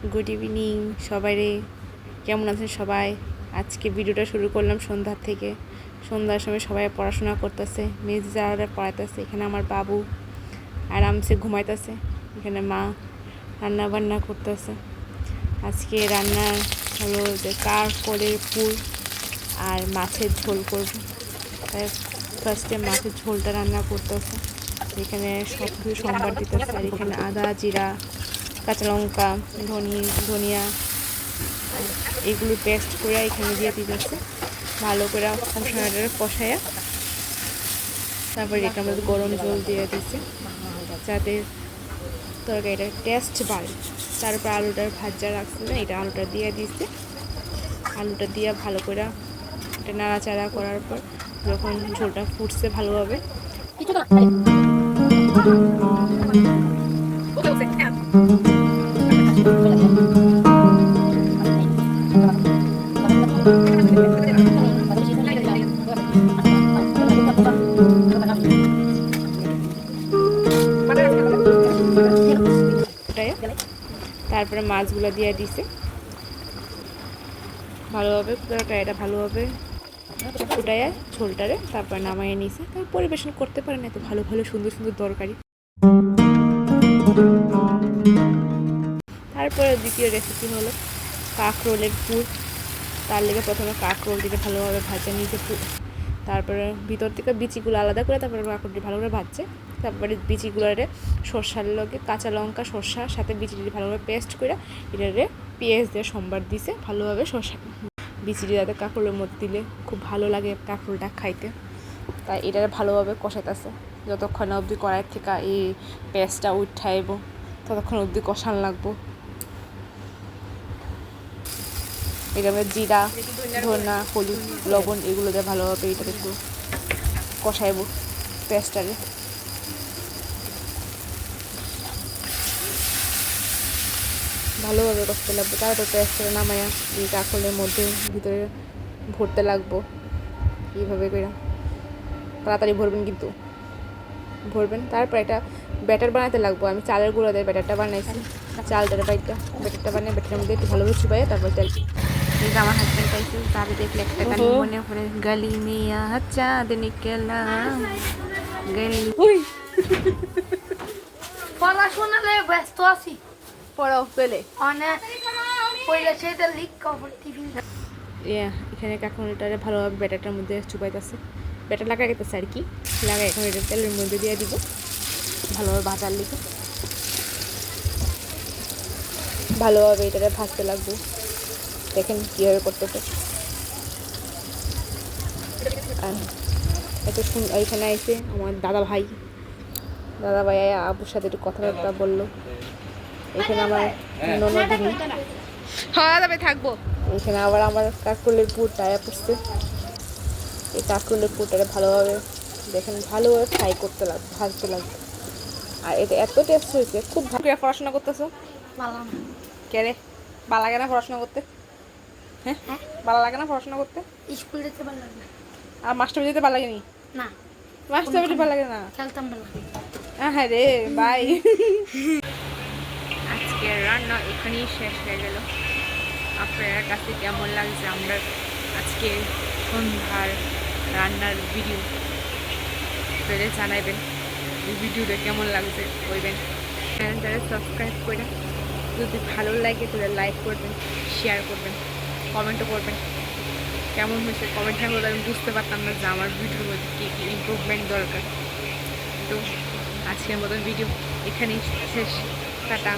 Good evening সবাইরে, কেমন আছেন সবাই? আজকে ভিডিওটা শুরু করলাম সন্ধ্যার থেকে। সন্ধ্যার সময় সবাই পড়াশোনা করতেছে, মেজ যারা পড়াইতেছে। এখানে আমার বাবু আরামসে ঘুমাইতেছে, এখানে মা রান্না বান্না করতেছে। আজকে রান্না হলো যে কাঁকড়ের পুর আর মাছের ঝোল করব। তাই ফার্স্টে মাছের ঝোলটা রান্না করতেছে। এখানে সব কিছু সম্বার দিতেছে। আর এখানে আদা, জিরা, কাঁচা লঙ্কা, ধনিয়া এগুলো পেস্ট করে এখানে দিয়ে দিতেছে। ভালো করে মশলাটা কষায়া তারপরে এটার মধ্যে গরম জল দিয়ে দিচ্ছে যাতে তরকারিটা টেস্ট বাড়ে। তারপর আলুটার ভাজা রাখছে না, এটা আলুটা দিয়ে দিচ্ছে। আলুটা দিয়ে ভালো করে এটা নাড়াচাড়া করার পর যখন ঝোলটা ফুটছে ভালোভাবে তারপরে মাছগুলো দিয়ে দিছে ভালোভাবে। এটা ভালোভাবে ফুটাইয়া ঝোলটারে তারপর নামাইয়ে নিয়েছে। তারপর পরিবেশন করতে পারেন এত ভালো ভালো সুন্দর সুন্দর তরকারি। তারপরে দ্বিতীয় রেসিপি হলো কাঁকরোলের পুর। তার লেগে প্রথমে কাঁকরোল দিকে ভালোভাবে ভাজা নিয়েছে, তারপরে ভিতর থেকে বিচিগুলো আলাদা করে তারপরে কাঁকরোলটি ভালো করে ভাজছে। তারপরে বিচিগুলোরে সর্ষার লগে কাঁচা লঙ্কা সর্ষার সাথে বিচিটি ভালোভাবে পেস্ট করে এটারে পেঁয়াজ দিয়ে সম্বার দিছে ভালোভাবে। শসা বিচিটি যাতে কাঁকরোলের মধ্যে দিলে খুব ভালো লাগে কাঁকরোলটা খাইতে। তাই এটারে ভালোভাবে কষাইতেছে। যতক্ষণ অবধি কড়াই থেকে এই পেস্টটা উঠাইব ততক্ষণ অবধি কষান লাগবো। এখানে জিরা, ধনা, হলুদ, লবণ এগুলো দিয়ে ভালোভাবে এটা একটু কষাইব পেস্টটারে। ভালোভাবে কষতে লাগবে। তারপর পেস্টটা নামাইয়া এই কাঁকরোলের মধ্যে ভিতরে ভরতে লাগবো। এইভাবে করে তাড়াতাড়ি ভরবেন, কিন্তু ভরবেন। তারপর একটা ব্যাটার বানাতে লাগবো। আমি চালের গুঁড়ো দিয়ে ব্যাটারটা বানাইছি। চালটার ব্যাটারটা বানিয়ে ব্যাটারের মধ্যে একটু ভালোভাবে চুবাইয়ে তারপর তেল। এই আমার হাজব্যান্ড পাইছে, তারে দেখলে একটা গালি মনে পড়ে, গালি মিয়া চাঁদ নিকেলা গালি। পড়াশোনালে ব্যস্ত আছি। পড়াও পেলে অনেক পয়লা সেটা লিক কভার টিভি। এখানে কাঁকরোলটারে ভালোভাবে ব্যাটারটার মধ্যে চুবাইতেছে। ব্যাটার লাগাই গেতেছে আর কি, লাগাই এখন এটা তেলের মধ্যে দিয়ে দিব ভালোভাবে ভাজার লিখে। ভালোভাবে এটারে ভাজতে লাগবো। দেখেন কীভাবে করতেছে। আর এত সুন্দর এখানে আইসে আমার দাদা ভাই আবুর সাথে একটু কথাবার্তা বললো। এখানে আমার ননদিনী থাকবো। এখানে আবার আমার কাঁকরোলের পুরটা পড়ছে। এই কাঁকরোলের পুরটারে ভালোভাবে দেখেন ভালোভাবে ফ্রাই করতে লাগবে, ভাজতে লাগবে। আর এটা এত টেস্ট হয়েছে, খুব ভালো। পড়াশোনা করতেছো? কে রে, ভালো লাগে না পড়াশোনা করতে? হ্যাঁ, ভালো লাগে না পড়াশোনা করতে? স্কুল যেতে ভালো লাগে। আর মাস্টার যেতে ভালো লাগেনি? না, মাস্টার যেতে ভালো লাগে না? খেলতাম ভালো। হ্যাঁ রে বাই। আজকের রান্না এখানেই শেষ হয়ে গেল। আপনার কাছে কেমন লাগছে আমরা আজকে সন্ধ্যার রান্নার ভিডিও পেলে জানাবেন। এই ভিডিওটা কেমন লাগছে বলবেন। চ্যানেলটাকে সাবস্ক্রাইব করে যদি ভালো লাগে তাহলে লাইক করবেন, শেয়ার করবেন, কমেন্টও করবেন। কেমন হয়েছে কমেন্ট না করলে আমি বুঝতে পারতাম না যে আমার ভিডিওর মধ্যে কী কী ইমপ্রুভমেন্ট দরকার। তো আজকের মতন ভিডিও এখানেই শেষ। টাটা।